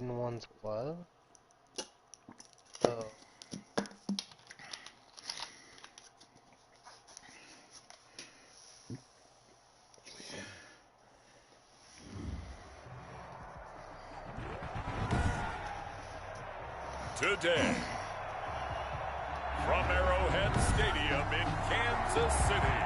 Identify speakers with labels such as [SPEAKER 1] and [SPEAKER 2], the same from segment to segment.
[SPEAKER 1] in one's well. So
[SPEAKER 2] today, from Arrowhead Stadium in Kansas City,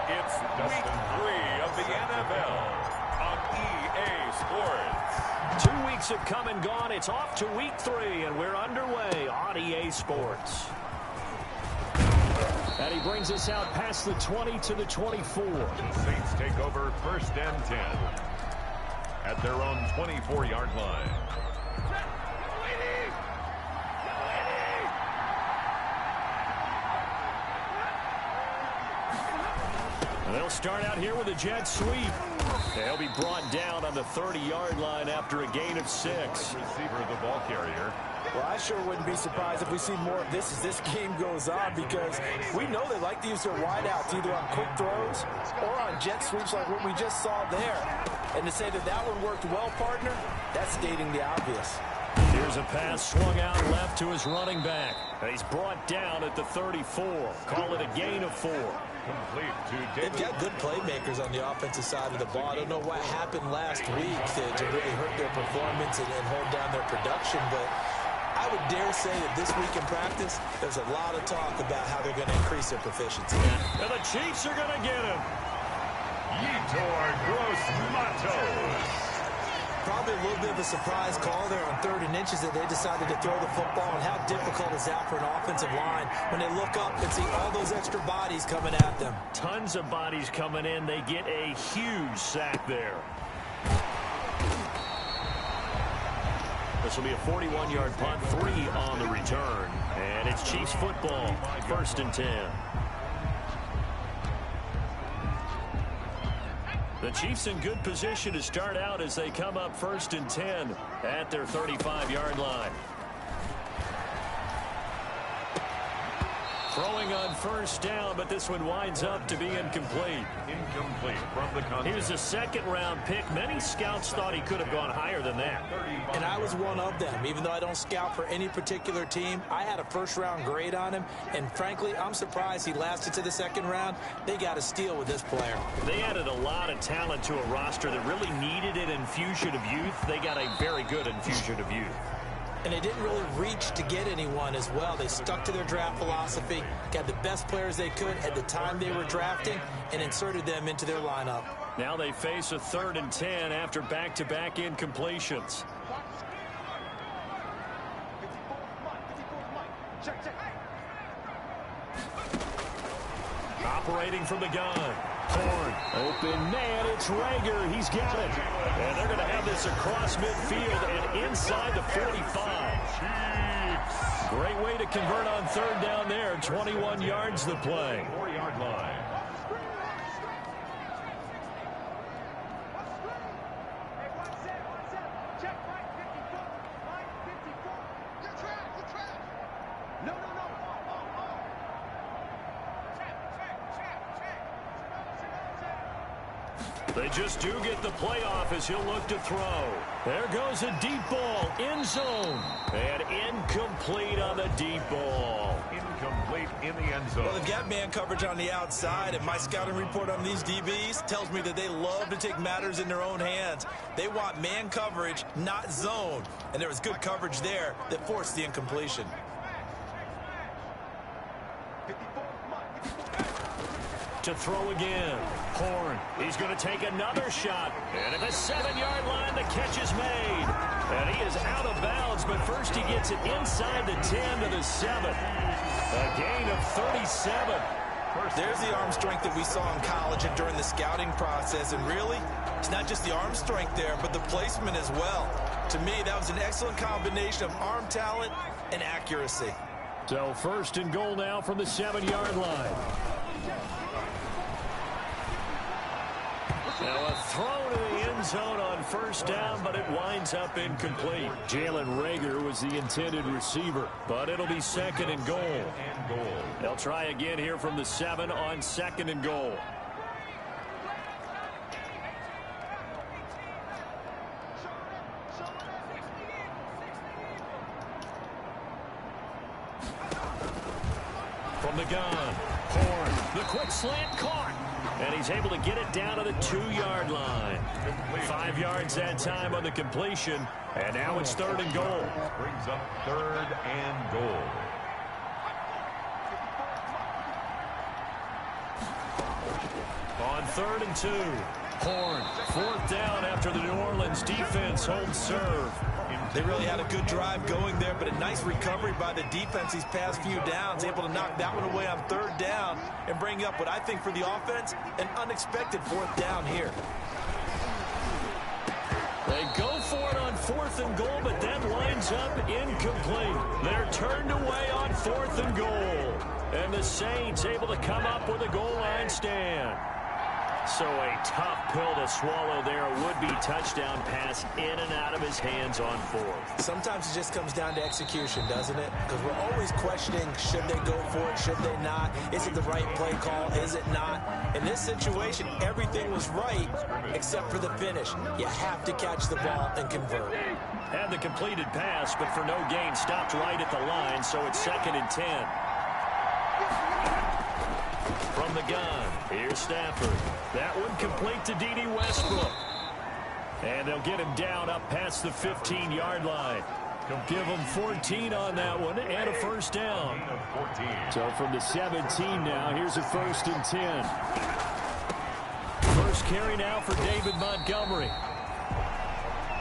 [SPEAKER 2] it's week 3 of the NFL on EA Sports.
[SPEAKER 3] 2 weeks have come and gone. It's off to week 3, and we're underway on EA Sports. And he brings us out past the 20 to the 24.
[SPEAKER 2] The Saints take over 1st and 10 at their own 24-yard line.
[SPEAKER 3] And they'll start out here with a jet sweep. They'll be brought down on the 30-yard line after a gain of 6.
[SPEAKER 2] Receiver, the ball carrier.
[SPEAKER 4] Well, I sure wouldn't be surprised if we see more of this as this game goes on, because we know they like to use their wideouts either on quick throws or on jet sweeps like what we just saw there. And to say that that one worked well, partner, that's stating the obvious.
[SPEAKER 3] Here's a pass swung out left to his running back. He's brought down at the 34. Call it a gain of 4.
[SPEAKER 2] Complete to
[SPEAKER 4] They've got good playmakers on the offensive side of the ball. I don't know what happened last week to really hurt their performance and hold down their production, but I would dare say that this week in practice, there's a lot of talk about how they're going to increase their proficiency.
[SPEAKER 3] And the Chiefs are going to get him.
[SPEAKER 2] Yetur Gross-Matos.
[SPEAKER 4] Probably a little bit of a surprise call there on 3rd and inches that they decided to throw the football. And how difficult is that for an offensive line when they look up and see all those extra bodies coming at them?
[SPEAKER 3] Tons of bodies coming in. They get a huge sack there. This will be a 41-yard punt, 3 on the return. And it's Chiefs football, 1st and 10. The Chiefs in good position to start out as they come up 1st and 10 at their 35-yard line. Throwing on 1st down, but this one winds up to be incomplete.
[SPEAKER 2] Incomplete from the contest.
[SPEAKER 3] He was a 2nd-round pick. Many scouts thought he could have gone higher than that.
[SPEAKER 4] And I was one of them. Even though I don't scout for any particular team, I had a 1st-round grade on him. And frankly, I'm surprised he lasted to the 2nd round. They got a steal with this player.
[SPEAKER 3] They added a lot of talent to a roster that really needed an infusion of youth. They got a very good infusion of youth.
[SPEAKER 4] And they didn't really reach to get anyone as well. They stuck to their draft philosophy, got the best players they could at the time they were drafting, and inserted them into their lineup.
[SPEAKER 3] Now they face a 3rd and 10 after back-to-back incompletions. Operating from the gun. Horn. Open man, it's Rager. He's got it. And they're going to have this across midfield and inside the 45. Great way to convert on 3rd down there. 21 yards the play.
[SPEAKER 2] 4-yard line.
[SPEAKER 3] They just do get the playoff as he'll look to throw. There goes a deep ball, end zone. And incomplete on the deep ball.
[SPEAKER 2] Incomplete in the end zone.
[SPEAKER 4] Well, they've got man coverage on the outside, and my scouting report on these DBs tells me that they love to take matters in their own hands. They want man coverage, not zone. And there was good coverage there that forced the incompletion.
[SPEAKER 3] To throw again. Horn. He's going to take another shot. And at the 7-yard line, the catch is made. And he is out of bounds, but first he gets it inside the 10 to the 7. A gain of 37.
[SPEAKER 4] There's the arm strength that we saw in college and during the scouting process. And really, it's not just the arm strength there, but the placement as well. To me, that was an excellent combination of arm talent and accuracy.
[SPEAKER 3] So 1st and goal now from the 7-yard line. Now a throw to the end zone on first down, but it winds up incomplete. Jalen Reagor was the intended receiver, but it'll be second and goal. They'll try again here from the 7 on second and goal. From the gun, Horn, the quick slant caught. And he's able to get it down to the 2-yard line. 5 yards that time on the completion. And now it's third and goal.
[SPEAKER 2] Brings up third and goal.
[SPEAKER 3] On 3rd and 2. Horn, 4th down after the New Orleans defense holds serve.
[SPEAKER 4] They really had a good drive going there, but a nice recovery by the defense these past few downs, able to knock that one away on 3rd down and bring up what I think for the offense, an unexpected 4th down here.
[SPEAKER 3] They go for it on 4th and goal, but that winds up incomplete. They're turned away on 4th and goal. And the Saints able to come up with a goal line stand. So a tough pill to swallow there. A would-be touchdown pass in and out of his hands on 4th.
[SPEAKER 4] Sometimes it just comes down to execution, doesn't it? Because we're always questioning, should they go for it, should they not? Is it the right play call, is it not? In this situation, everything was right except for the finish. You have to catch the ball and convert.
[SPEAKER 3] Had the completed pass, but for no gain, stopped right at the line, so it's 2nd and 10. From the gun, here's Stafford. That one complete to D.D. Westbrook. And they'll get him down up past the 15-yard line. They'll give him 14 on that one and a first down. So from the 17 now, here's a 1st and 10. First carry now for David Montgomery.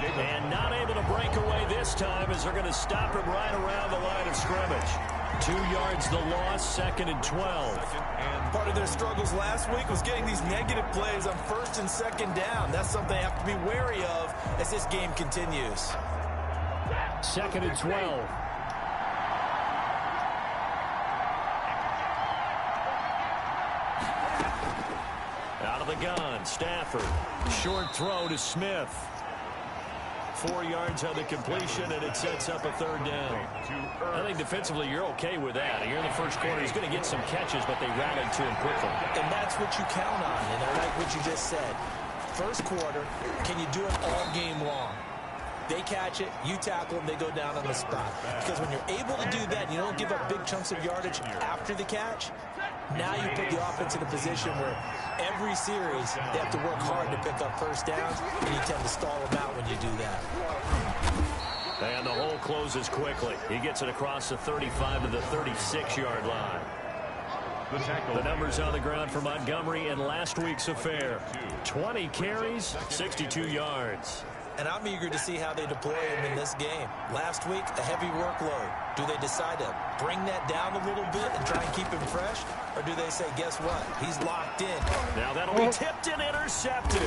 [SPEAKER 3] And not able to break away this time as they're going to stop him right around the line of scrimmage. 2 yards the loss, 2nd and 12.
[SPEAKER 4] Part of their struggles last week was getting these negative plays on 1st and 2nd down. That's something they have to be wary of as this game continues.
[SPEAKER 3] 2nd and 12. Out of the gun, Stafford. Short throw to Smith. 4 yards on the completion, and it sets up a 3rd down. I think defensively you're okay with that. Here in the first quarter, he's going to get some catches, but they rallied to him quickly.
[SPEAKER 4] And that's what you count on, and I like what you just said. First quarter, can you do it all game long? They catch it, you tackle them, they go down on the spot. Because when you're able to do that, you don't give up big chunks of yardage after the catch. Now you put the offense in a position where every series they have to work hard to pick up first downs, and you tend to stall them out when you do that.
[SPEAKER 3] And the hole closes quickly. He gets it across the 35 to the 36-yard line. The numbers on the ground for Montgomery in last week's affair. 20 carries, 62 yards.
[SPEAKER 4] And I'm eager to see how they deploy him in this game. Last week, a heavy workload. Do they decide to bring that down a little bit and try and keep him fresh? Or do they say, guess what? He's locked in.
[SPEAKER 3] Now that'll be tipped and intercepted.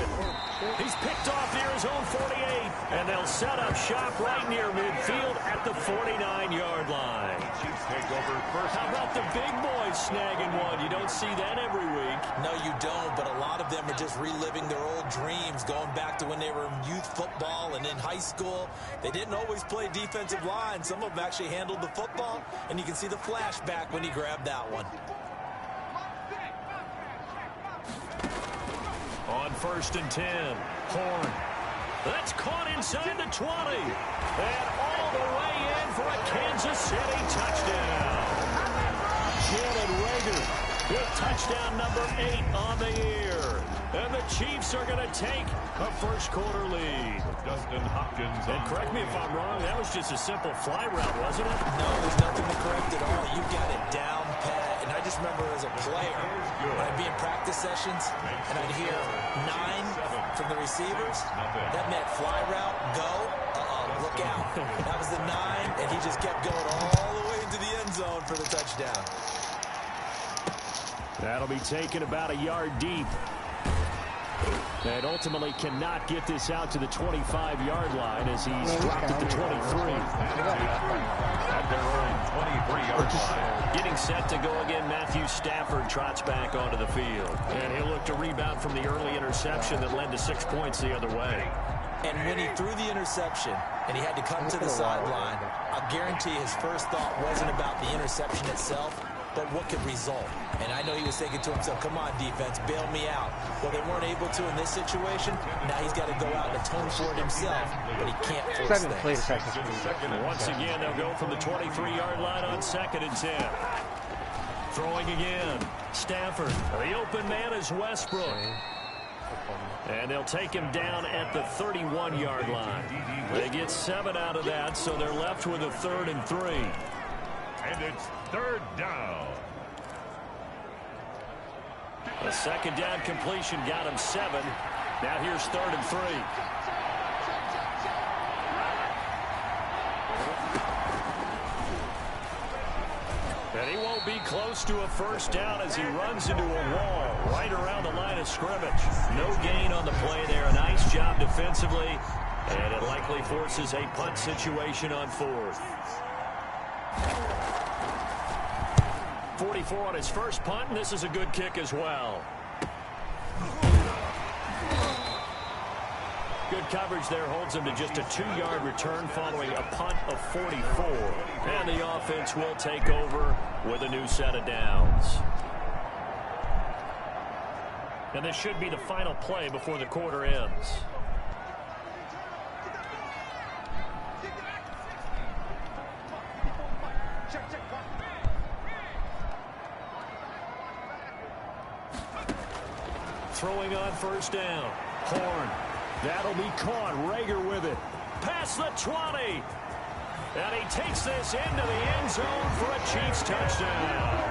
[SPEAKER 3] He's picked off near his own 48. And they'll set up shop right near midfield at the 49-yard line. How about the big boys snagging one? You don't see that every week.
[SPEAKER 4] No, you don't, but a lot of them are just reliving their old dreams, going back to when they were in youth football and in high school. They didn't always play defensive line. Some of them actually handled the football, and you can see the flashback when he grabbed that one.
[SPEAKER 3] On 1st and 10, Horn. That's caught inside the 20. And all the way in for a Kansas City touchdown. Jalen Reagor with touchdown number 8 on the year. And the Chiefs are going to take a first quarter lead.
[SPEAKER 2] Justin Hopkins.
[SPEAKER 3] And correct me if I'm wrong, that was just a simple fly route, wasn't it?
[SPEAKER 4] No, there's nothing to correct at all. You got it down pat. And I just remember as a player, when I'd be in practice sessions, and I'd hear 9 from the receivers. That meant fly route, go, look out. That was the 9, and he just kept going all the way into the end zone for the touchdown.
[SPEAKER 3] That'll be taken about a yard deep. And ultimately cannot get this out to the 25-yard line as he's dropped at the 23.
[SPEAKER 2] At at their own 23-yard line.
[SPEAKER 3] Getting set to go again, Matthew Stafford trots back onto the field. And he'll look to rebound from the early interception that led to 6 points the other way.
[SPEAKER 4] And when he threw the interception and he had to come to the sideline, I guarantee his first thought wasn't about the interception itself, but what could result. And I know he was thinking to himself, come on, defense, bail me out. Well, they weren't able to in this situation. Now he's got to go out and atone for it himself, but he can't force things.
[SPEAKER 3] Once again, they'll go from the 23-yard line on 2nd and 10. Throwing again. Stafford. The open man is Westbrook. And they'll take him down at the 31-yard line. They get 7 out of that, so they're left with a 3rd and 3.
[SPEAKER 2] And it's 3rd down.
[SPEAKER 3] A 2nd down completion got him 7. Now here's 3rd and 3. And he won't be close to a 1st down as he runs into a wall right around the line of scrimmage. No gain on the play there. A nice job defensively. And it likely forces a punt situation on 4th. 44 on his first punt, and this is a good kick as well. Good coverage there holds him to just a 2-yard return following a punt of 44. And the offense will take over with a new set of downs. And this should be the final play before the quarter ends. Throwing on 1st down. Horn. That'll be caught. Rager with it. Past the 20. And he takes this into the end zone for a Chiefs touchdown.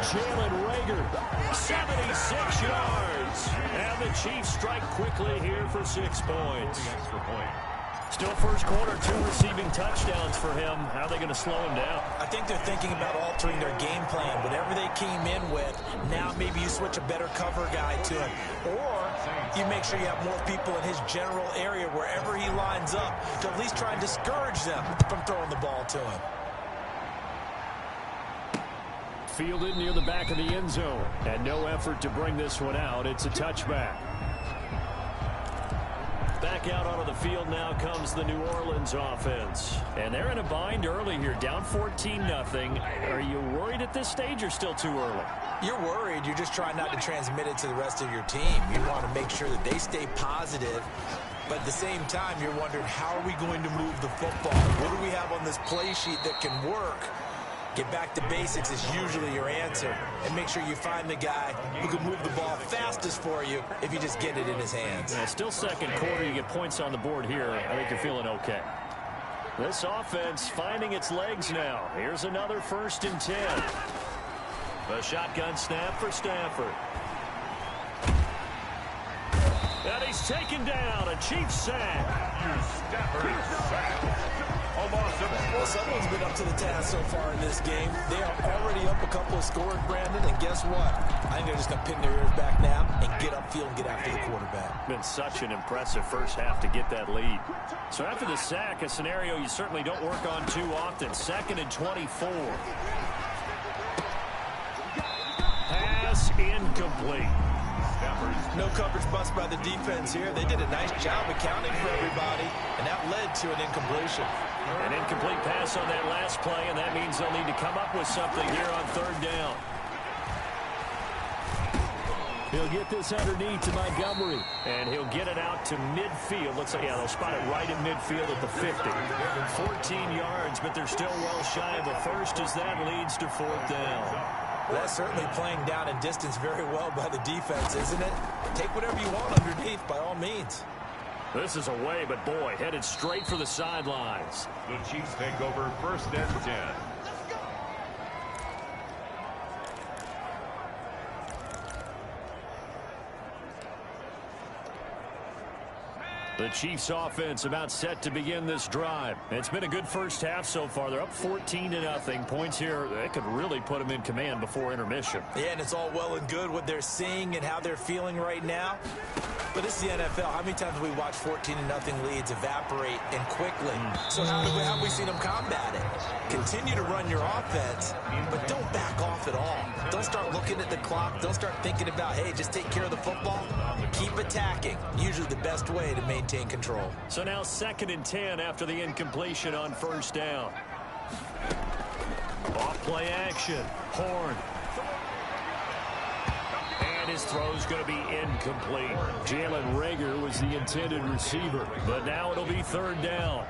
[SPEAKER 3] Jalen Rager, 76 yards. And the Chiefs strike quickly here for 6 points. Still first quarter, 2 receiving touchdowns for him. How are they going to slow him down?
[SPEAKER 4] I think they're thinking about altering their game plan. Whatever they came in with, now maybe you switch a better cover guy to him. Or you make sure you have more people in his general area wherever he lines up to at least try and discourage them from throwing the ball to him.
[SPEAKER 3] Fielded near the back of the end zone. And no effort to bring this one out. It's a touchback. Back out onto the field now comes the New Orleans offense. And they're in a bind early here, down 14-0. Are you worried at this stage or still too early?
[SPEAKER 4] You're worried. You're just trying not to transmit it to the rest of your team. You want to make sure that they stay positive. But at the same time, you're wondering, how are we going to move the football? What do we have on this play sheet that can work? Get back to basics is usually your answer. And make sure you find the guy who can move the ball fastest for you if you just get it in his hands.
[SPEAKER 3] Yeah, still second quarter. You get points on the board here. I think you're feeling okay. This offense finding its legs now. Here's another 1st and 10. A shotgun snap for Stafford. And he's taken down. A Chiefs sack.
[SPEAKER 2] Stafford sack.
[SPEAKER 4] Well, someone's been up to the task so far in this game. They are already up a couple of scores, Brandon, and guess what? I think they're just going to pin their ears back now and get upfield and get after the quarterback.
[SPEAKER 3] Been such an impressive first half to get that lead. So after the sack, a scenario you certainly don't work on too often. 2nd and 24. Pass incomplete.
[SPEAKER 4] No coverage bust by the defense here. They did a nice job accounting for everybody, and that led to an incompletion.
[SPEAKER 3] An incomplete pass on that last play, and that means they'll need to come up with something here on 3rd down. He'll get this underneath to Montgomery, and he'll get it out to midfield. Looks like, yeah, they'll spot it right in midfield at the 50. 14 yards, but they're still well shy of a first as that leads to 4th down.
[SPEAKER 4] Well, that's certainly playing down in distance very well by the defense, isn't it? Take whatever you want underneath, by all means.
[SPEAKER 3] This is away, but boy, headed straight for the sidelines.
[SPEAKER 2] The Chiefs take over 1st and 10.
[SPEAKER 3] The Chiefs offense about set to begin this drive. It's been a good first half so far. They're up 14-0. Points here, they could really put them in command before intermission.
[SPEAKER 4] Yeah, and it's all well and good what they're seeing and how they're feeling right now. But this is the NFL. How many times have we watched 14-0 leads evaporate and quickly? So how have we seen them combat it? Continue to run your offense, but don't back off at all. Don't start looking at the clock. Don't start thinking about, hey, just take care of the football. Keep attacking. Usually the best way to maintain control.
[SPEAKER 3] So now 2nd and 10 after the incompletion on first down. Off play action. Horn. And his throw's going to be incomplete. Jalen Reagor was the intended receiver, but now it'll be 3rd down.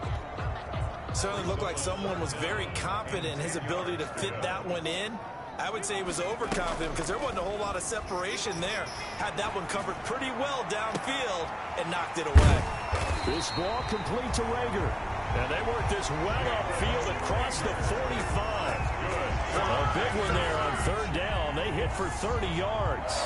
[SPEAKER 4] Certainly looked like someone was very confident in his ability to fit that one in. I would say he was overconfident because there wasn't a whole lot of separation there. Had that one covered pretty well downfield and knocked it away.
[SPEAKER 3] This ball complete to Reagor. And they work this well upfield across the 45. A big one there on 3rd down. They hit for 30 yards.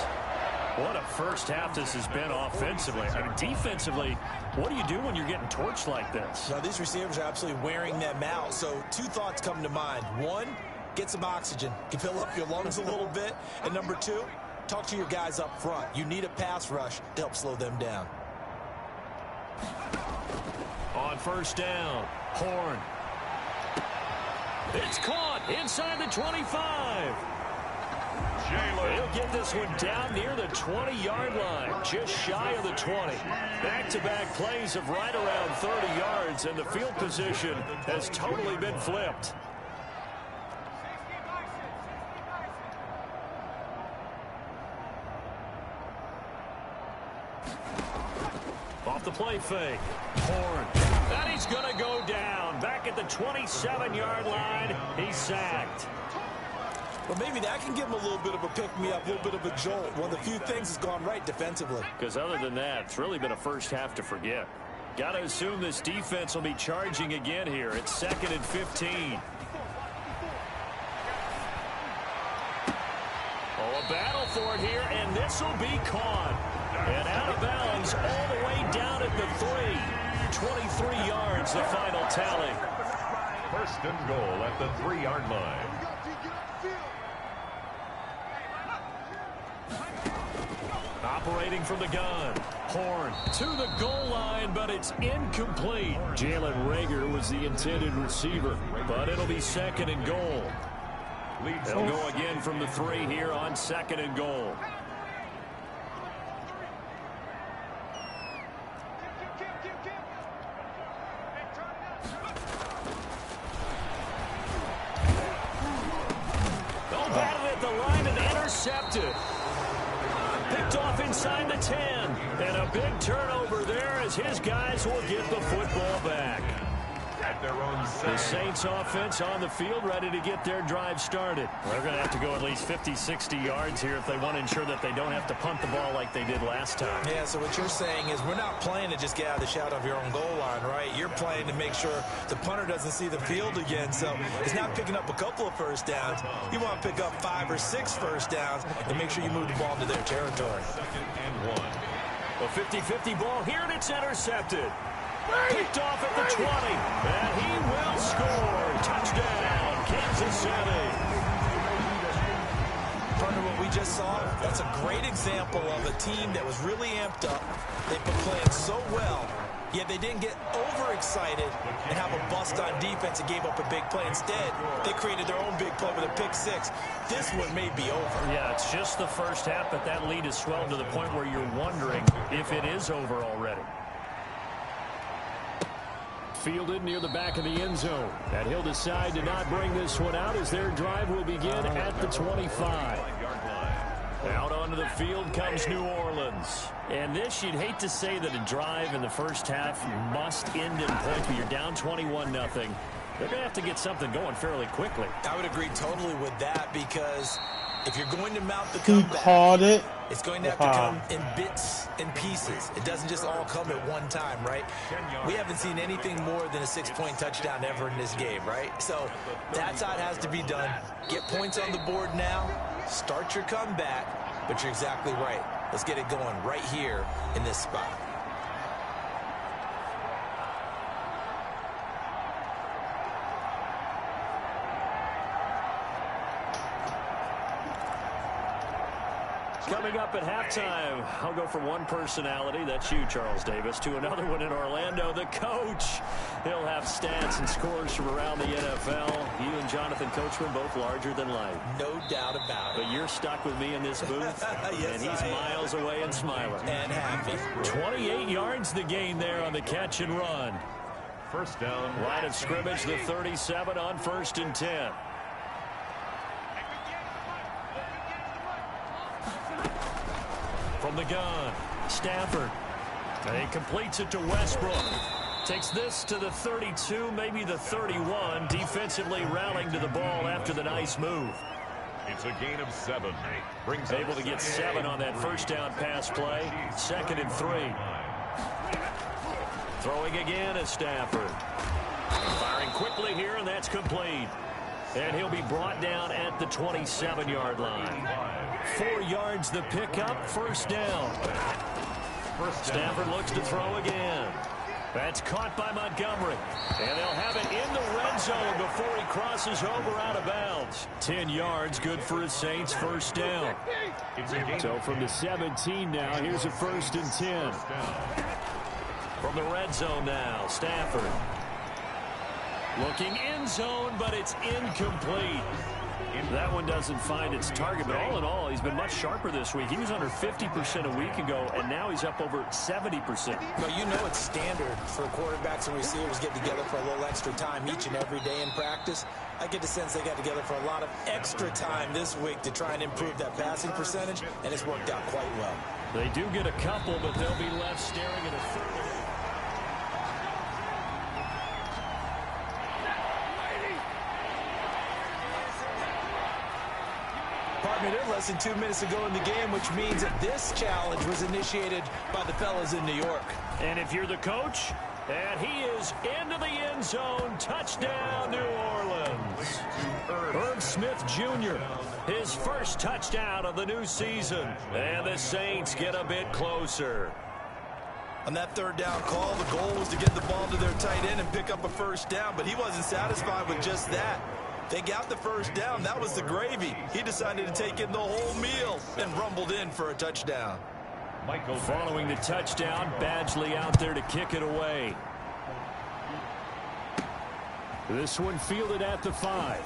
[SPEAKER 3] What a first half this has been offensively. I mean, defensively, what do you do when you're getting torched like this?
[SPEAKER 4] Now, these receivers are absolutely wearing them out. So 2 thoughts come to mind. 1, get some oxygen. You fill up your lungs a little bit. And number 2, talk to your guys up front. You need a pass rush to help slow them down.
[SPEAKER 3] On first down, Horn. It's caught inside the 25. He'll get this one down near the 20-yard line, just shy of the 20. Back-to-back plays of right around 30 yards, and the field position has totally been flipped. Off the play fake. Horn. And he's going to go down. Back at the 27-yard line. He's sacked.
[SPEAKER 4] Well, maybe that can give him a little bit of a pick-me-up, a little bit of a jolt. One of the few things that's gone right defensively.
[SPEAKER 3] Because other than that, it's really been a first half to forget. Got to assume this defense will be charging again here. It's 2nd and 15. Oh, a battle for it here, and this will be caught. And out of bounds all the way down at the 3. 23 yards, the final tally.
[SPEAKER 2] 1st and goal at the 3-yard line.
[SPEAKER 3] Operating from the gun. Horn to the goal line, but it's incomplete. Jalen Reagor was the intended receiver, but it'll be 2nd and goal. They'll go again from the 3 here on 2nd and goal. Oh, batted at the line and intercepted. Picked off inside the 10. And a big turnover there as his guys will get the football back.
[SPEAKER 2] At their own
[SPEAKER 3] The Saints offense on the field ready to get their drive started. They're going to have to go at least 50, 60 yards here if they want to ensure that they don't have to punt the ball like they did last time.
[SPEAKER 4] Yeah, so what you're saying is we're not playing to just get out of the shadow of your own goal line, right? You're playing to make sure the punter doesn't see the field again. So it's not picking up a couple of first downs. You want to pick up 5 or 6 first downs and make sure you move the ball into their territory.
[SPEAKER 2] 2nd and 1.
[SPEAKER 3] A 50-50 ball here, and it's intercepted. Picked off at the 20, and he will score. Touchdown, Kansas City.
[SPEAKER 4] Partner, what we just saw, that's a great example of a team that was really amped up. They've been playing so well, yet they didn't get overexcited and have a bust on defense and gave up a big play. Instead, they created their own big play with a pick 6. This one may be over.
[SPEAKER 3] Yeah, it's just the first half, but that lead has swelled to the point where you're wondering if it is over already. Fielded near the back of the end zone. And he'll decide to not bring this one out as their drive will begin at the 25. Out onto the field comes New Orleans. And this, you'd hate to say that a drive in the first half must end in points, but you're down 21-0. They're going to have to get something going fairly quickly.
[SPEAKER 4] I would agree totally with that because if you're going to mount the
[SPEAKER 5] He
[SPEAKER 4] comeback,
[SPEAKER 5] called it.
[SPEAKER 4] it's going to have to come in bits and pieces. It doesn't just all come at one time, right? We haven't seen anything more than a 6-point touchdown ever in this game, right? So that's how it has to be done. Get points on the board now. Start your comeback. But you're exactly right. Let's get it going right here in this spot.
[SPEAKER 3] Coming up at halftime, I'll go from one personality, that's you, Charles Davis, to another one in Orlando, the coach. He'll have stats and scores from around the NFL. You and Jonathan Coachman both larger than life.
[SPEAKER 4] No doubt about it.
[SPEAKER 3] But you're stuck with me in this booth,
[SPEAKER 4] Yes,
[SPEAKER 3] and he's miles away and smiling.
[SPEAKER 4] And happy.
[SPEAKER 3] 28 yards the gain there on the catch and run.
[SPEAKER 2] First down.
[SPEAKER 3] Line of scrimmage, the 37 on 1st and 10. From the gun, Stafford. And he completes it to Westbrook. Takes this to the 32, maybe the 31. Defensively rallying to the ball after the nice move.
[SPEAKER 2] It's a gain of 7. Brings
[SPEAKER 3] Able to get 7 on that first down pass play. 2nd and 3. Throwing again is Stafford. Firing quickly here, and that's complete. And he'll be brought down at the 27-yard line. 4 yards the pickup, first down. Stafford looks to throw again. That's caught by Montgomery. And they'll have it in the red zone before he crosses over out of bounds. 10 yards, good for his Saints, first down. So from the 17 now, here's a 1st and 10. From the red zone now, Stafford. Looking end zone, but it's incomplete. That one doesn't find its target, but all in all, he's been much sharper this week. He was under 50% a week ago, and now he's up over 70%.
[SPEAKER 4] Well, you know it's standard for quarterbacks and receivers get together for a little extra time each and every day in practice. I get the sense they got together for a lot of extra time this week to try and improve that passing percentage, and it's worked out quite well.
[SPEAKER 3] They do get a couple, but they'll be left staring at a third.
[SPEAKER 4] Less than 2 minutes to go in the game, which means that this challenge was initiated by the fellas in New York.
[SPEAKER 3] And if you're the coach, and he is into the end zone, touchdown, New Orleans. Herb Smith Jr., his first touchdown of the new season. And the Saints get a bit closer.
[SPEAKER 4] On that third down call, the goal was to get the ball to their tight end and pick up a first down, but he wasn't satisfied with just that. They got the first down. That was the gravy. He decided to take in the whole meal and rumbled in for a touchdown.
[SPEAKER 3] Following the touchdown, Badgley out there to kick it away. This one fielded at the 5.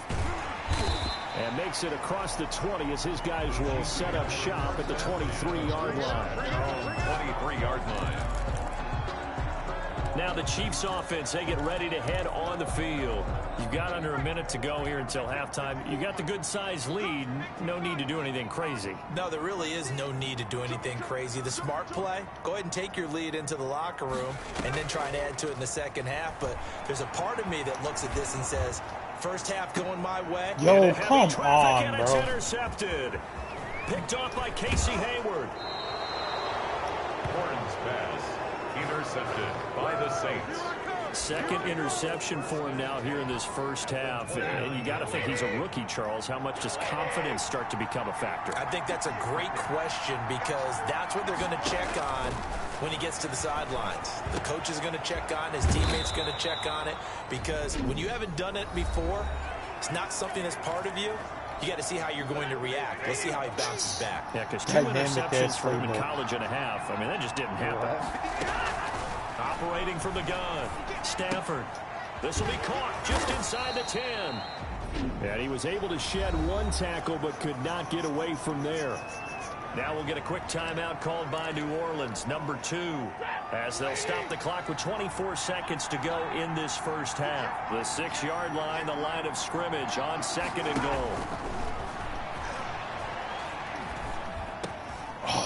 [SPEAKER 3] And makes it across the 20 as his guys will set up shop at the 23-yard line.
[SPEAKER 2] 23-yard line.
[SPEAKER 3] Now the Chiefs offense, they get ready to head on the field. You've got under a minute to go here until halftime. You got the good-sized lead. No need to do anything crazy.
[SPEAKER 4] No, there really is no need to do anything crazy. The smart play, go ahead and take your lead into the locker room and then try and add to it in the second half. But there's a part of me that looks at this and says, first half going my way.
[SPEAKER 5] Yo, come on,
[SPEAKER 3] and it's intercepted. Picked off by Casey Hayward.
[SPEAKER 2] Horns pass. Intercepted by the Saints.
[SPEAKER 3] Second interception for him now here in this first half. And you got to think he's a rookie, Charles. How much does confidence start to become a factor?
[SPEAKER 4] I think that's a great question because that's what they're going to check on when he gets to the sidelines. The coach is going to check on, his teammates going to check on it, because when you haven't done it before, it's not something that's part of you. You got to see how you're going to react. Let's see how he bounces back.
[SPEAKER 3] Yeah, because 2 interceptions for him in college and a half. I mean, that just didn't happen. Operating from the gun, Stafford. This will be caught just inside the 10. And he was able to shed one tackle but could not get away from there. Now we'll get a quick timeout called by New Orleans, number 2, as they'll stop the clock with 24 seconds to go in this first half. The 6-yard line, the line of scrimmage on 2nd and goal.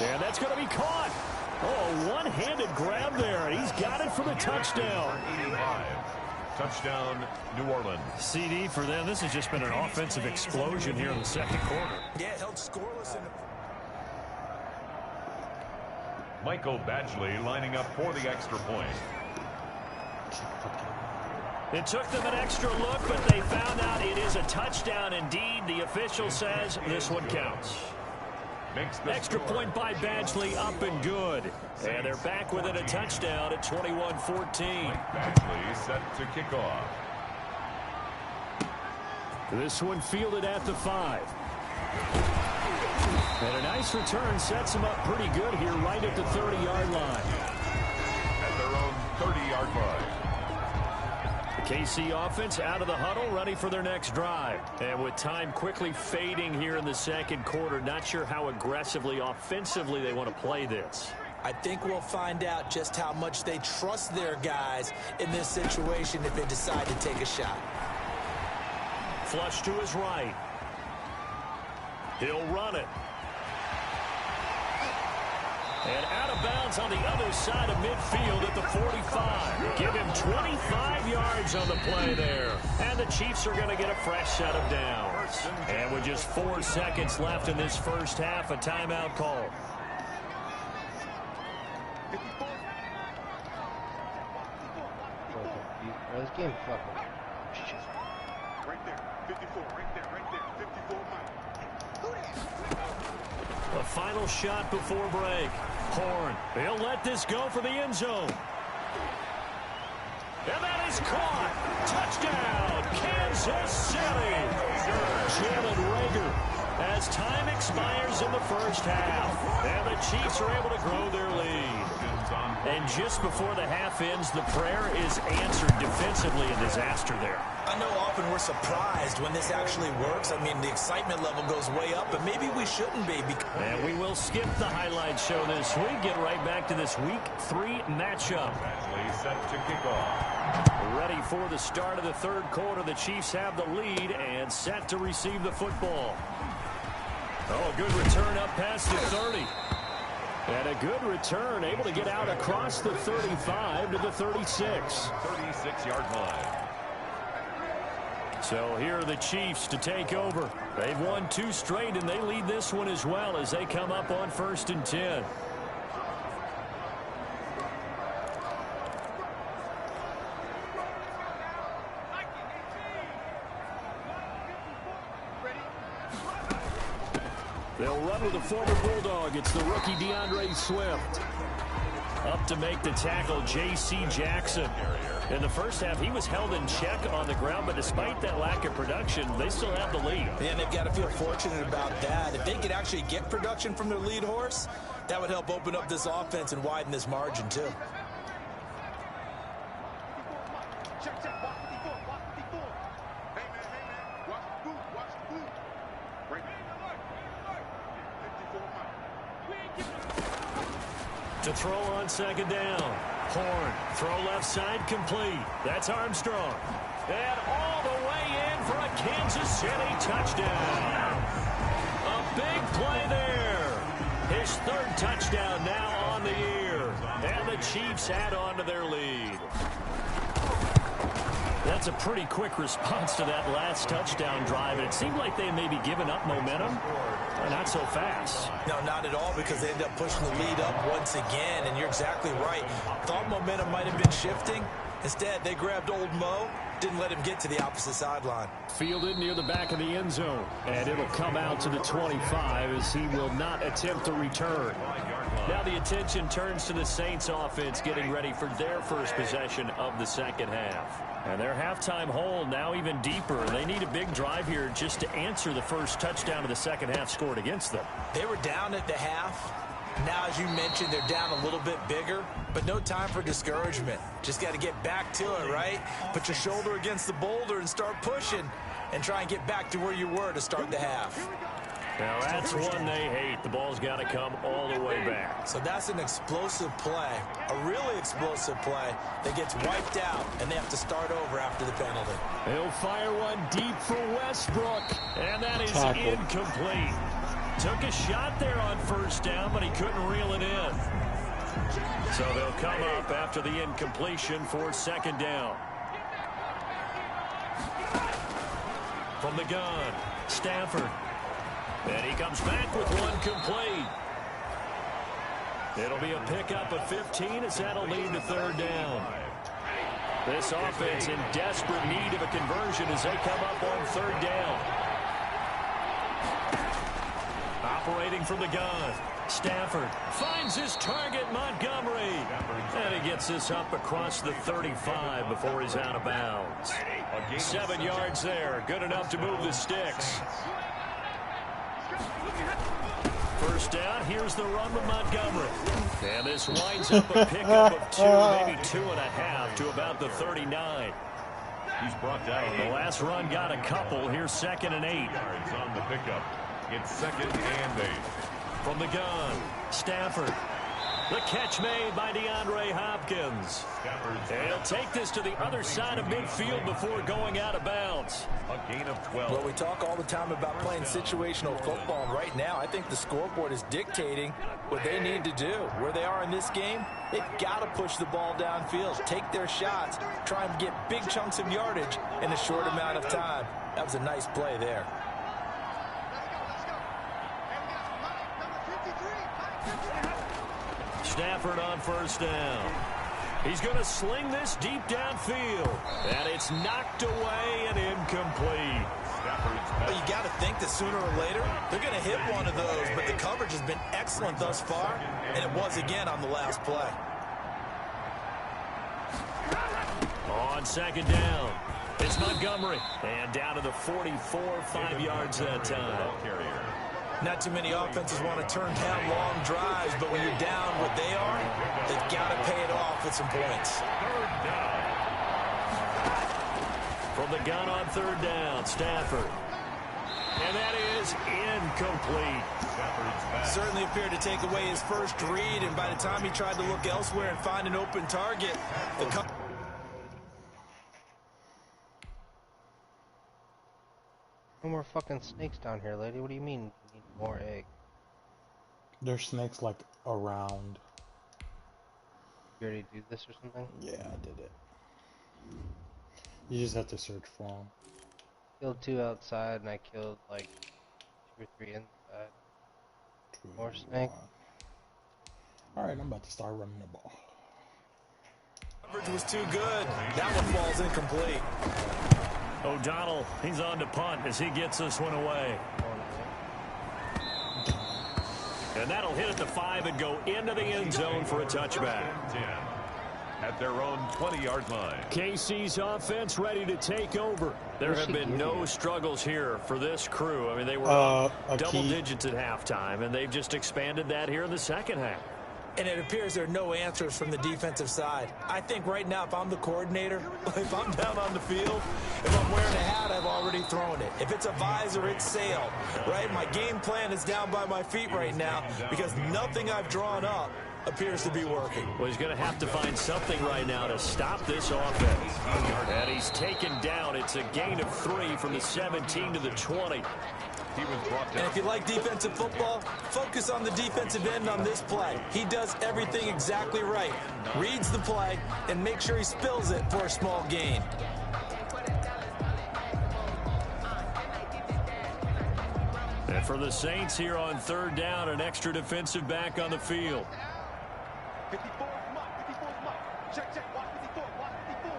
[SPEAKER 3] And that's going to be caught. Oh, one-handed grab there. He's got it for the touchdown.
[SPEAKER 2] Touchdown, New Orleans.
[SPEAKER 3] CD for them. This has just been an offensive explosion here in the second quarter.
[SPEAKER 4] Yeah, held scoreless in the...
[SPEAKER 2] Michael Badgley lining up for the extra point.
[SPEAKER 3] It took them an extra look, but they found out it is a touchdown indeed. The official says this one counts. Extra point by Badgley, up and good. And they're back within a touchdown at 21-14.
[SPEAKER 2] Badgley set to kick off.
[SPEAKER 3] This one fielded at the 5. And a nice return sets them up pretty good here right at the 30-yard line.
[SPEAKER 2] At their own 30-yard line.
[SPEAKER 3] The KC offense out of the huddle, ready for their next drive. And with time quickly fading here in the second quarter, not sure how aggressively, offensively they want to play this.
[SPEAKER 4] I think we'll find out just how much they trust their guys in this situation if they decide to take a shot.
[SPEAKER 3] Flush to his right. He'll run it. And out of bounds on the other side of midfield at the 45. Give him 25 yards on the play there. And the Chiefs are going to get a fresh set of downs. And with just 4 seconds left in this first half, a timeout call.
[SPEAKER 1] This game fucking shit.
[SPEAKER 5] Right there, 54, right there, 54 miles.
[SPEAKER 3] A final shot before break. Horn, he'll let this go for the end zone. And that is caught. Touchdown, Kansas City. Jalen Reagor, as time expires in the first half. And the Chiefs are able to grow their lead. And just before the half ends, the prayer is answered defensively. A disaster there.
[SPEAKER 4] I know often we're surprised when this actually works. I mean, the excitement level goes way up, but maybe we shouldn't be.
[SPEAKER 3] And we will skip the highlight show this week. Get right back to this Week 3 matchup.
[SPEAKER 2] Set to kick off.
[SPEAKER 3] Ready for the start of the third quarter. The Chiefs have the lead and set to receive the football. Oh, good return up past the 30. And a good return, able to get out across the 35 to the 36.
[SPEAKER 2] 36-yard line.
[SPEAKER 3] So here are the Chiefs to take over. They've won 2 straight, and they lead this one as well as they come up on 1st and 10. They'll run with a former Bulldog. It's the rookie DeAndre Swift. Up to make the tackle, J.C. Jackson. In the first half, he was held in check on the ground, but despite that lack of production, they still have the lead.
[SPEAKER 4] And they've got to feel fortunate about that. If they could actually get production from their lead horse, that would help open up this offense and widen this margin, too.
[SPEAKER 3] To throw on 2nd down. Horn, throw left side, complete. That's Armstrong. And all the way in for a Kansas City touchdown. A big play there. His 3rd touchdown now on the year. And the Chiefs add on to their lead. That's a pretty quick response to that last touchdown drive. And it seemed like they may be giving up momentum. Not so fast.
[SPEAKER 4] No, not at all, because they end up pushing the lead up once again. And you're exactly right. Thought momentum might have been shifting. Instead, they grabbed old Mo, didn't let him get to the opposite sideline.
[SPEAKER 3] Fielded near the back of the end zone. And it'll come out to the 25 as he will not attempt to return. Now the attention turns to the Saints offense getting ready for their first possession of the second half. And their halftime hole now even deeper. They need a big drive here just to answer the first touchdown of the second half scored against them.
[SPEAKER 4] They were down at the half. Now, as you mentioned, they're down a little bit bigger, but no time for discouragement. Just got to get back to it, right? Put your shoulder against the boulder and start pushing and try and get back to where you were to start the half.
[SPEAKER 3] Now, that's one they hate. The ball's got to come all the way back.
[SPEAKER 4] So that's an explosive play, a really explosive play that gets wiped out, and they have to start over after the penalty.
[SPEAKER 3] He'll fire one deep for Westbrook, and that is incomplete. Took a shot there on 1st down, but he couldn't reel it in. So they'll come up after the incompletion for 2nd down. From the gun, Stafford. And he comes back with one complete. It'll be a pickup of 15 as that'll lead to 3rd down. This offense in desperate need of a conversion as they come up on 3rd down. Operating from the gun. Stafford finds his target, Montgomery. And he gets this up across the 35 before he's out of bounds. 7 yards there. Good enough to move the sticks. first down. Here's the run with Montgomery. And this winds up a pickup of 2, maybe 2.5 to about the 39.
[SPEAKER 2] He's brought down.
[SPEAKER 3] The last run got a couple. Here's 2nd and 8.
[SPEAKER 2] Yards on the pickup. It's 2nd and 8.
[SPEAKER 3] From the gun, Stafford. The catch made by DeAndre Hopkins. And he'll take this to the other side of midfield before going out of bounds.
[SPEAKER 2] A gain of 12.
[SPEAKER 4] Well, we talk all the time about playing situational football, and right now I think the scoreboard is dictating what they need to do. Where they are in this game, they've got to push the ball downfield, take their shots, try and get big chunks of yardage in a short amount of time. That was a nice play there.
[SPEAKER 3] Stafford on first down. He's going to sling this deep downfield. And it's knocked away and incomplete.
[SPEAKER 4] Well, you got to think that sooner or later they're going to hit one of those, but the coverage has been excellent thus far, and it was again on the last play.
[SPEAKER 3] On 2nd down, it's Montgomery. And down to the 44, 5 yards that time.
[SPEAKER 4] Not too many offenses want to turn down long drives, but when you're down what they are, they've got to pay it off with some points.
[SPEAKER 3] From the gun on 3rd down, Stafford. And that is incomplete.
[SPEAKER 4] Certainly appeared to take away his first read, and by the time he tried to look elsewhere and find an open target,
[SPEAKER 1] No more fucking snakes down here, lady. What do you mean you need more egg?
[SPEAKER 6] There's snakes like around.
[SPEAKER 1] You already do this or something?
[SPEAKER 6] Yeah, I did it. You just have to search for them.
[SPEAKER 1] Killed 2 outside and I killed like 2 or 3 inside. More snake.
[SPEAKER 6] Alright, I'm about to start running the ball.
[SPEAKER 4] coverage was too good. That one falls incomplete.
[SPEAKER 3] O'Donnell, he's on to punt as he gets this one away. And that'll hit at the 5 and go into the end zone for a touchback.
[SPEAKER 2] 10 at their own 20-yard line.
[SPEAKER 3] KC's offense ready to take over. There have been no struggles here for this crew. I mean, they were up double digits at halftime, and they've just expanded that here in the second half.
[SPEAKER 4] And it appears there are no answers from the defensive side. I think right now, if I'm the coordinator, if I'm down on the field, if I'm wearing a hat, I've already thrown it. If it's a visor, it's sail, right? My game plan is down by my feet right now because nothing I've drawn up appears to be working.
[SPEAKER 3] Well, he's going to have to find something right now to stop this offense. And he's taken down. It's a gain of 3 from the 17 to the 20.
[SPEAKER 4] And if you like defensive football, focus on the defensive end on this play. He does everything exactly right. Reads the play and make sure he spills it for a small gain.
[SPEAKER 3] And for the Saints here on 3rd down, an extra defensive back on the field.
[SPEAKER 5] 54, come on, 54, come on. Check, check, watch 54, watch 54.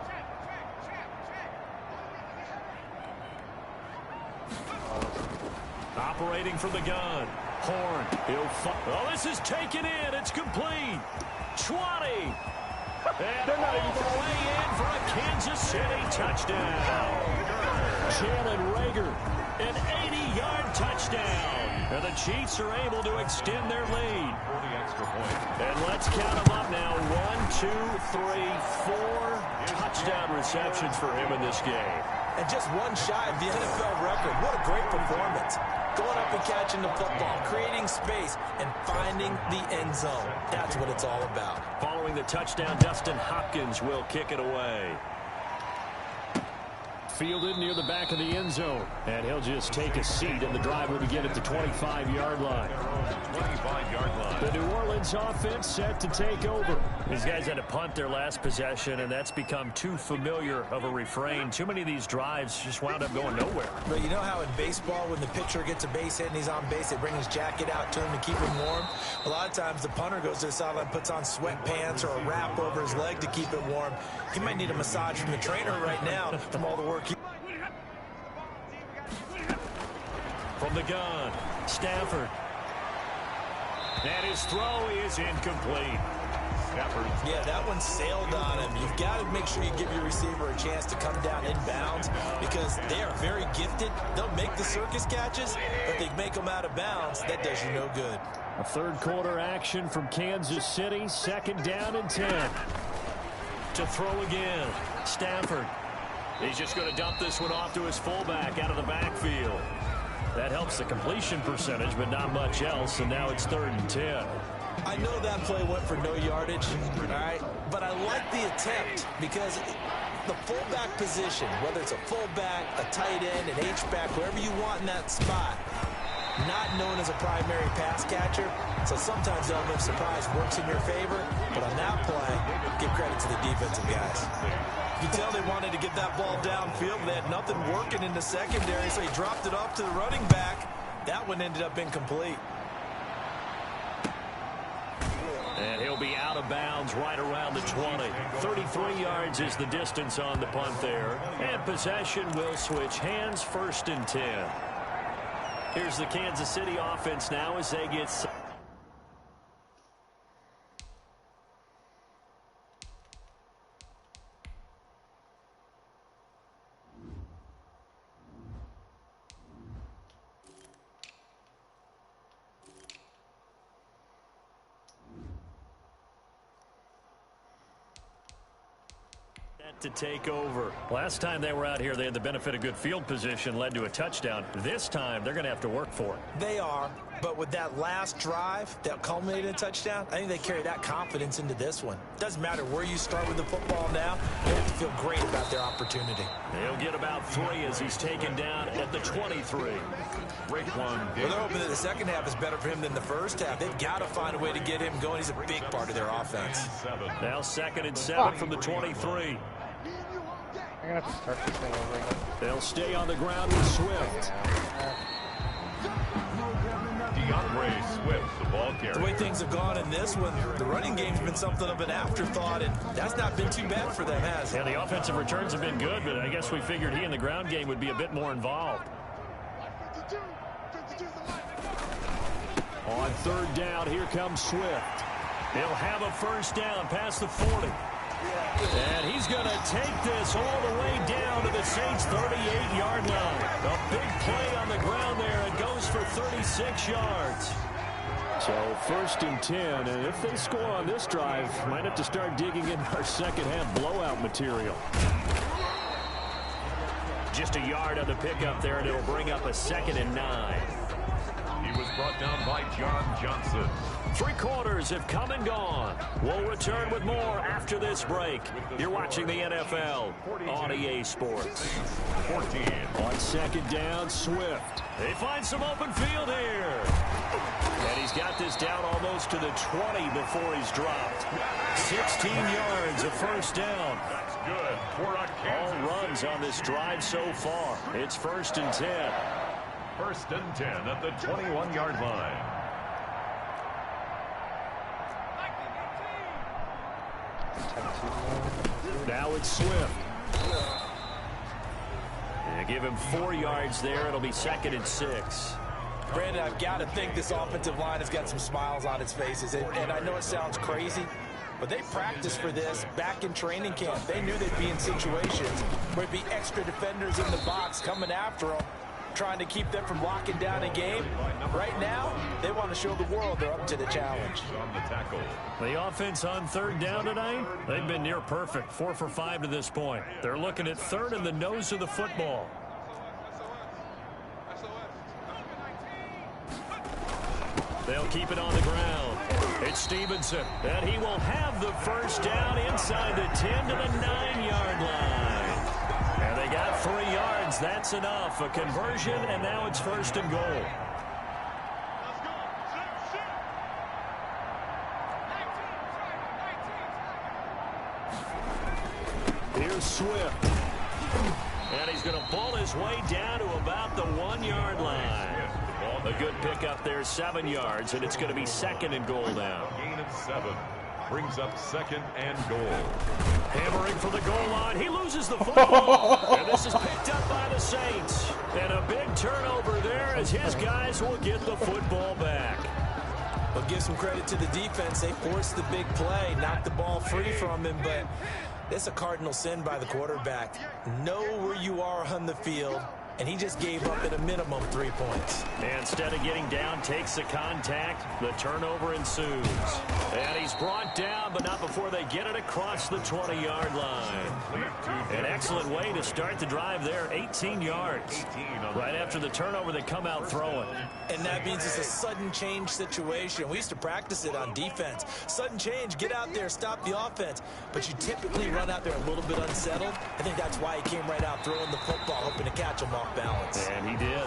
[SPEAKER 3] Operating from the gun. Horn. Oh, this is taken in. It's complete. 20. And all the way in for a Kansas City touchdown. Jalen Reagor, an 80-yard touchdown. And the Chiefs are able to extend their lead. And let's count them up now. 1, 2, 3, 4 touchdown receptions for him in this game.
[SPEAKER 4] And just one shy of the NFL record. What a great performance. Going up and catching the football, creating space, and finding the end zone. That's what it's all about.
[SPEAKER 3] Following the touchdown, Dustin Hopkins will kick it away. Fielded near the back of the end zone. And he'll just take a seat, and the drive will begin at the 25-yard line.
[SPEAKER 2] 25-yard line.
[SPEAKER 3] The New Orleans offense set to take over. These guys had to punt their last possession, and that's become too familiar of a refrain. Too many of these drives just wound up going nowhere.
[SPEAKER 4] But you know how in baseball, when the pitcher gets a base hit and he's on base, they bring his jacket out to him to keep him warm? A lot of times the punter goes to the sideline, puts on sweatpants or a wrap over his leg to keep it warm. He might need a massage from the trainer right now from all the work he...
[SPEAKER 3] From the gun, Stafford. And his throw is incomplete.
[SPEAKER 4] Yeah, that one sailed on him. You've got to make sure you give your receiver a chance to come down inbounds because they are very gifted. They'll make the circus catches, but they make them out of bounds. That does you no good.
[SPEAKER 3] A third quarter action from Kansas City. 2nd down and 10. To throw again. Stafford. He's just going to dump this one off to his fullback out of the backfield. That helps the completion percentage, but not much else, and now it's 3rd and 10.
[SPEAKER 4] I know that play went for no yardage, all right, but I like the attempt because the fullback position, whether it's a fullback, a tight end, an H-back, wherever you want in that spot, not known as a primary pass catcher, so sometimes element of surprise works in your favor, but on that play, give credit to the defensive guys. You can tell they wanted to get that ball downfield, but they had nothing working in the secondary, so he dropped it off to the running back. That one ended up incomplete.
[SPEAKER 3] And he'll be out of bounds right around the 20. 33 yards is the distance on the punt there. And possession will switch hands. 1st and 10. Here's the Kansas City offense now as they get... to take over. Last time they were out here, they had the benefit of good field position, led to a touchdown. This time, they're going to have to work for it.
[SPEAKER 4] They are, but with that last drive that culminated in a touchdown, I think they carry that confidence into this one. Doesn't matter where you start with the football now, they have to feel great about their opportunity.
[SPEAKER 3] They'll get about 3 as he's taken down at the 23.
[SPEAKER 2] Break one.
[SPEAKER 4] Well, they're hoping that the second half is better for him than the first half. They've got to find a way to get him going. He's a big part of their offense.
[SPEAKER 3] Now 2nd and 7 from the 23.
[SPEAKER 1] I'm going to have to start this thing over again.
[SPEAKER 3] They'll stay on the ground with Swift.
[SPEAKER 2] DeAndre Swift, the ball carrier.
[SPEAKER 4] The way things have gone in this one, the running game's been something of an afterthought, and that's not been too bad for them, has it?
[SPEAKER 3] Yeah, the offensive returns have been good, but I guess we figured he in the ground game would be a bit more involved. On 3rd down, here comes Swift. He'll have a 1st down past the 40. And he's going to take this all the way down to the Saints' 38-yard line. A big play on the ground there. It goes for 36 yards. So 1st and 10, and if they score on this drive, might have to start digging in our second-half blowout material. Just a yard on the pickup there, and it'll bring up a 2nd and 9.
[SPEAKER 2] He was brought down by John Johnson.
[SPEAKER 3] 3 quarters have come and gone. We'll return with more after this break. You're watching the NFL on EA Sports.
[SPEAKER 2] 14.
[SPEAKER 3] On 2nd down, Swift. They find some open field here. And he's got this down almost to the 20 before he's dropped. 16 yards, a 1st down.
[SPEAKER 2] That's good for a Kansas
[SPEAKER 3] All runs on this drive so far. It's 1st and 10.
[SPEAKER 2] 1st and 10 at the 21-yard line.
[SPEAKER 3] Now it's Swift. And give him 4 yards there. It'll be 2nd and 6.
[SPEAKER 4] Brandon, I've got to think this offensive line has got some smiles on its faces. And I know it sounds crazy, but they practiced for this back in training camp. They knew they'd be in situations where there'd be extra defenders in the box coming after them, trying to keep them from locking down a game. Right now, they want to show the world they're up to the challenge.
[SPEAKER 2] On the tackle.
[SPEAKER 3] The offense on 3rd down tonight, they've been near perfect. 4 for 5 to this point. They're looking at 3rd in the nose of the football. They'll keep it on the ground. It's Stevenson, and he will have the 1st down inside the 10 to the 9-yard line. And they got 3 yards. That's enough. A conversion, and now it's 1st and goal. Here's Swift. And he's going to pull his way down to about the 1-yard line. A good pickup there, 7 yards, and it's going to be 2nd and goal now.
[SPEAKER 2] Gain of 7. Brings up 2nd and goal.
[SPEAKER 3] Hammering for the goal line. He loses the football. And this is picked up by the Saints. And a big turnover there as his guys will get the football back.
[SPEAKER 4] I'll give some credit to the defense. They forced the big play, knocked the ball free from him, but it's a cardinal sin by the quarterback. Know where you are on the field, and he just gave up at a minimum 3 points.
[SPEAKER 3] And instead of getting down, takes the contact. The turnover ensues. And he's brought down, but not before they get it across the 20-yard line. An excellent way to start the drive there, 18 yards. Right after the turnover, they come out throwing.
[SPEAKER 4] And that means it's a sudden change situation. We used to practice it on defense. Sudden change, get out there, stop the offense. But you typically run out there a little bit unsettled. I think that's why he came right out throwing the football, hoping to catch him off balance.
[SPEAKER 3] And he did.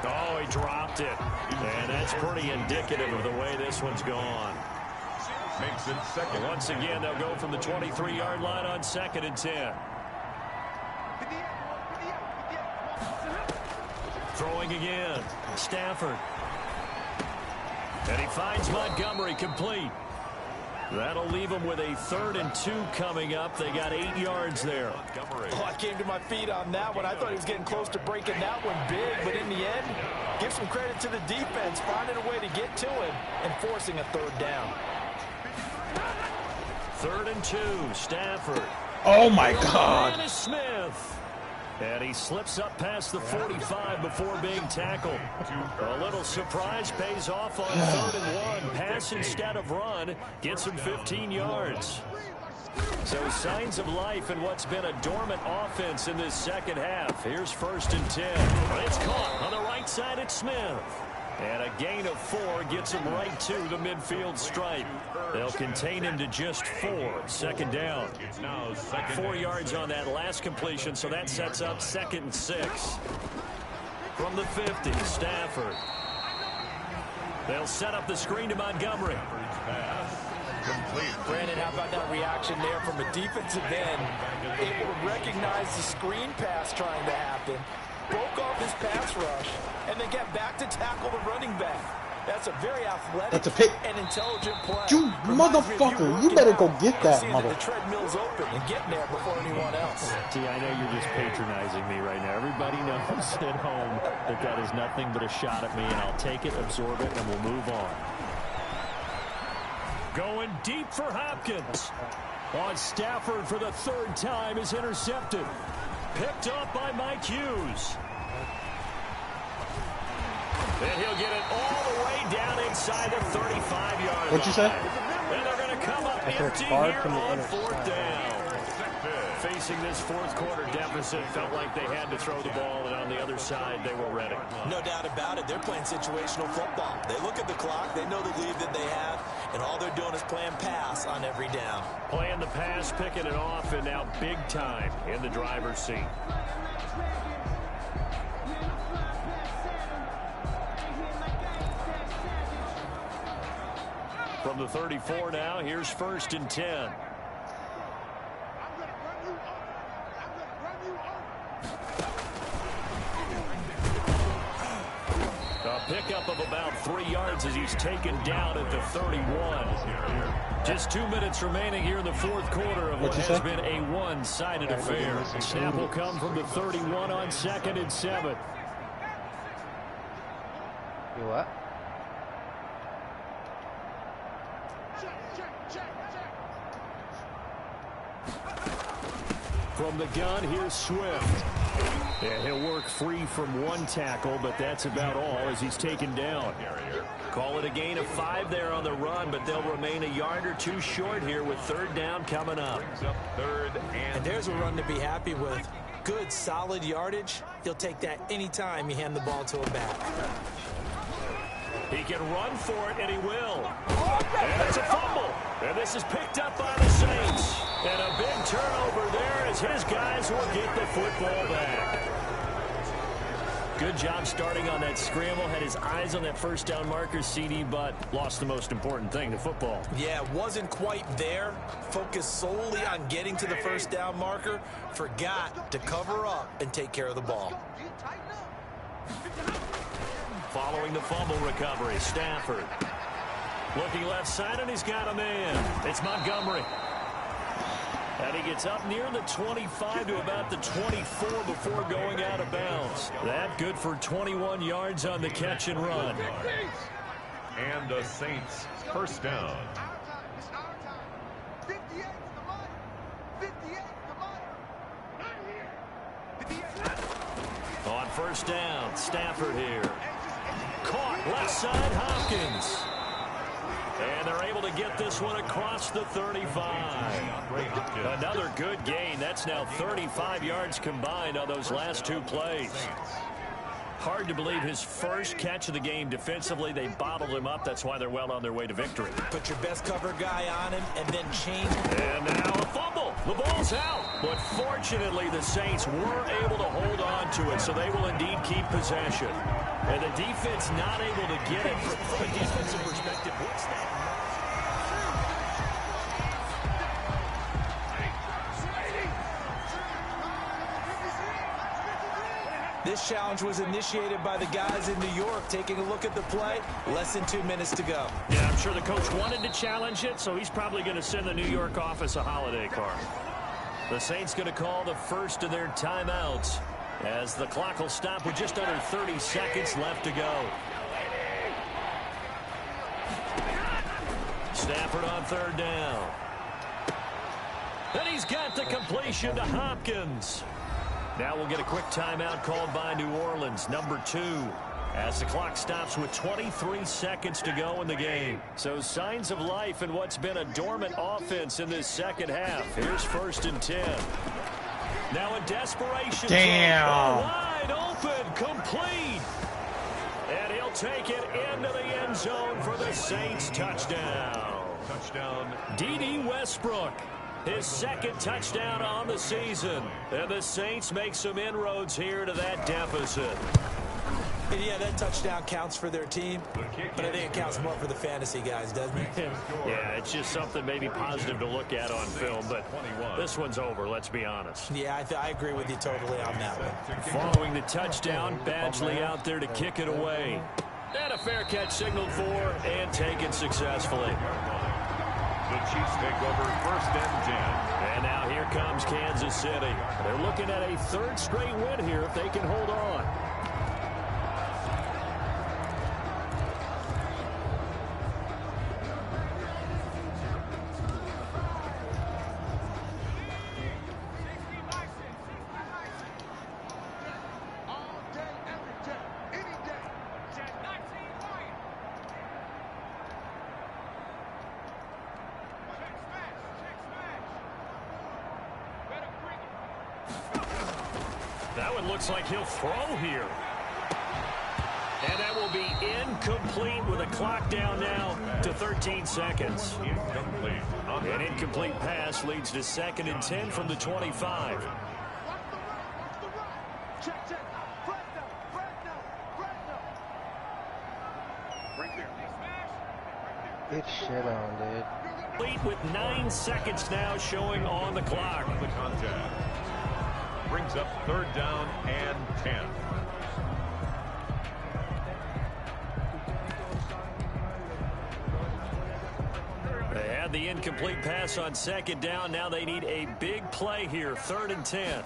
[SPEAKER 3] Oh, he dropped it. And that's pretty indicative of the way this one's gone.
[SPEAKER 2] Makes it second.
[SPEAKER 3] Once again, they'll go from the 23-yard line on 2nd and 10. Throwing again. Stafford. And he finds Montgomery complete. That'll leave them with a 3rd and 2 coming up. They got 8 yards there.
[SPEAKER 4] Oh, I came to my feet on that one. I thought he was getting close to breaking that one big, but in the end, give some credit to the defense, finding a way to get to him and forcing a 3rd down.
[SPEAKER 3] 3rd and 2, Stafford.
[SPEAKER 6] Oh my God!
[SPEAKER 3] Smith. And he slips up past the 45 before being tackled. A little surprise pays off on 3rd and 1. Pass instead of run. Gets him 15 yards. So signs of life in what's been a dormant offense in this second half. Here's 1st and 10. It's caught on the right side at Smith. And a gain of 4 gets him right to the midfield stripe. They'll contain him to just 4. 2nd down. 4 yards on that last completion, so that sets up 2nd and 6. From the 50, Stafford. They'll set up the screen to Montgomery.
[SPEAKER 4] Brandon, how about that reaction there from a defensive end? Able to recognize the screen pass trying to happen, broke off his pass rush, and then get back to tackle the running back. That's a very athletic and intelligent play.
[SPEAKER 6] You motherfucker, you better go get that mother.
[SPEAKER 4] The treadmill's open and getting there before anyone else.
[SPEAKER 3] See, I know you're just patronizing me right now. Everybody knows at home that that is nothing but a shot at me, and I'll take it, absorb it, and we'll move on. Going deep for Hopkins. On Stafford for the 3rd time is intercepted. Picked up by Mike Hughes. And he'll get it all the way down inside the 35-yard line.
[SPEAKER 6] What'd you say?
[SPEAKER 3] And they're going to come up empty here on 4th down. Facing this 4th quarter deficit, felt like they had to throw the ball, and on the other side, they were ready.
[SPEAKER 4] No doubt about it. They're playing situational football. They look at the clock. They know the lead that they have, and all they're doing is playing pass on every down.
[SPEAKER 3] Playing the pass, picking it off, and now big time in the driver's seat. From the 34 now, here's 1st and 10. A pickup of about 3 yards as he's taken down at the 31. Just 2 minutes remaining here in the 4th quarter of what has been a one-sided affair. Snap will come from the 31 on 2nd and 7.
[SPEAKER 1] You what?
[SPEAKER 3] From the gun, here's Swift. And he'll work free from 1 tackle, but that's about all as he's taken down. Call it a gain of 5 there on the run, but they'll remain a yard or 2 short here with 3rd down coming up.
[SPEAKER 4] And there's a run to be happy with. Good, solid yardage. He'll take that anytime you hand the ball to a back.
[SPEAKER 3] He can run for it, and he will. And it's a fumble. And this is picked up by the Saints. And a big turnover there as his guys will get the football back. Good job starting on that scramble. Had his eyes on that 1st down marker, CD, but lost the most important thing, the football.
[SPEAKER 4] Yeah, wasn't quite there. Focused solely on getting to the 1st down marker. Forgot to cover up and take care of the ball.
[SPEAKER 3] Following the fumble recovery, Stafford. Looking left side, and he's got a man. It's Montgomery. And he gets up near the 25 to about the 24 before going out of bounds. That good for 21 yards on the catch and run.
[SPEAKER 2] And the Saints first down.
[SPEAKER 5] It's our time. 58 to the line. 58 to the line.
[SPEAKER 3] On first down, Stafford here. Caught left side, Hopkins. And they're able to get this one across the 35. Another good gain. That's now 35 yards combined on those last two plays. Hard to believe his first catch of the game defensively. They bottled him up. That's why they're well on their way to victory.
[SPEAKER 4] Put your best cover guy on him and then change.
[SPEAKER 3] And now a fumble. The ball's out. But fortunately, the Saints were able to hold on to it, so they will indeed keep possession. And the defense not able to get it. From a defensive perspective, what's that?
[SPEAKER 4] This challenge was initiated by the guys in New York. Taking a look at the play, less than 2 minutes to go.
[SPEAKER 3] Yeah, I'm sure the coach wanted to challenge it, so he's probably going to send the New York office a holiday card. The Saints going to call the first of their timeouts as the clock will stop with just under 30 seconds left to go. Stafford on third down. And he's got the completion to Hopkins. Now we'll get a quick timeout called by New Orleans, number 2, as the clock stops with 23 seconds to go in the game. So signs of life in what's been a dormant offense in this second half. Here's first and 10. Now a desperation.
[SPEAKER 6] Damn.
[SPEAKER 3] Wide open, complete. And he'll take it into the end zone for the Saints touchdown.
[SPEAKER 2] Touchdown.
[SPEAKER 3] D.D. Westbrook. His second touchdown on the season. And the Saints make some inroads here to that deficit.
[SPEAKER 4] And yeah, that touchdown counts for their team, but I think it counts more for the fantasy guys, doesn't it?
[SPEAKER 3] Yeah, it's just something maybe positive to look at on film, but this one's over, let's be honest.
[SPEAKER 4] Yeah, I agree with you totally on that one.
[SPEAKER 3] Following the touchdown, Badgley out there to kick it away. And a fair catch signaled for and taken successfully.
[SPEAKER 2] The Chiefs take over first and 10.
[SPEAKER 3] And now here comes Kansas City. They're looking at a third straight win here if they can hold on. That one looks like he'll throw here. And that will be incomplete with a clock down now to 13 seconds.
[SPEAKER 2] Incomplete.
[SPEAKER 3] An incomplete pass leads to second and 10 from the 25.
[SPEAKER 1] Get shit on, dude.
[SPEAKER 3] Complete with 9 seconds now showing on the clock.
[SPEAKER 2] The contact. Brings up third down and 10.
[SPEAKER 3] They had the incomplete pass on second down. Now they need a big play here, third and 10.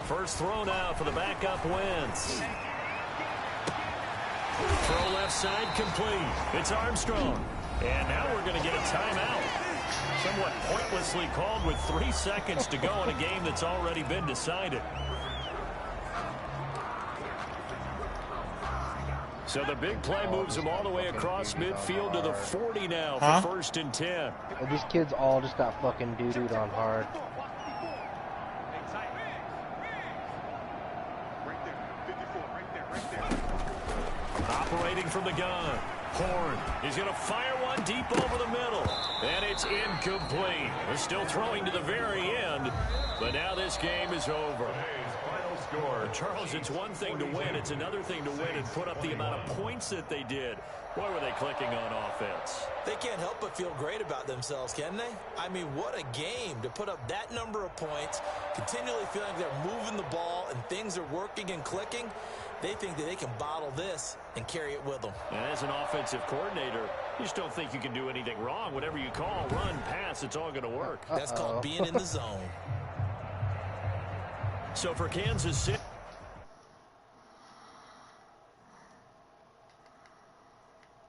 [SPEAKER 3] First throw now for the backup Wentz. Throw left side complete. It's Armstrong. And now we're going to get a timeout. Somewhat pointlessly called with 3 seconds to go in a game that's already been decided. So the big play moves them all the way across midfield to the 40 now for first and 10.
[SPEAKER 1] These kids all just got fucking doo-dooed on hard.
[SPEAKER 3] Operating from the gun. Horn. He's going to fire one deep over the middle. And it's incomplete. We're still throwing to the very end. But now this game is over.
[SPEAKER 2] Final score.
[SPEAKER 3] Charles, it's one thing to win. It's another thing to win and put up the amount of points that they did. Boy, were they clicking on offense.
[SPEAKER 4] They can't help but feel great about themselves, can they? I mean, what a game to put up that number of points, continually feeling they're moving the ball and things are working and clicking. They think that they can bottle this and carry it with them.
[SPEAKER 3] And as an offensive coordinator, you just don't think you can do anything wrong. Whatever you call, run, pass, it's all going to work.
[SPEAKER 4] That's called being in the zone.
[SPEAKER 3] So for Kansas City.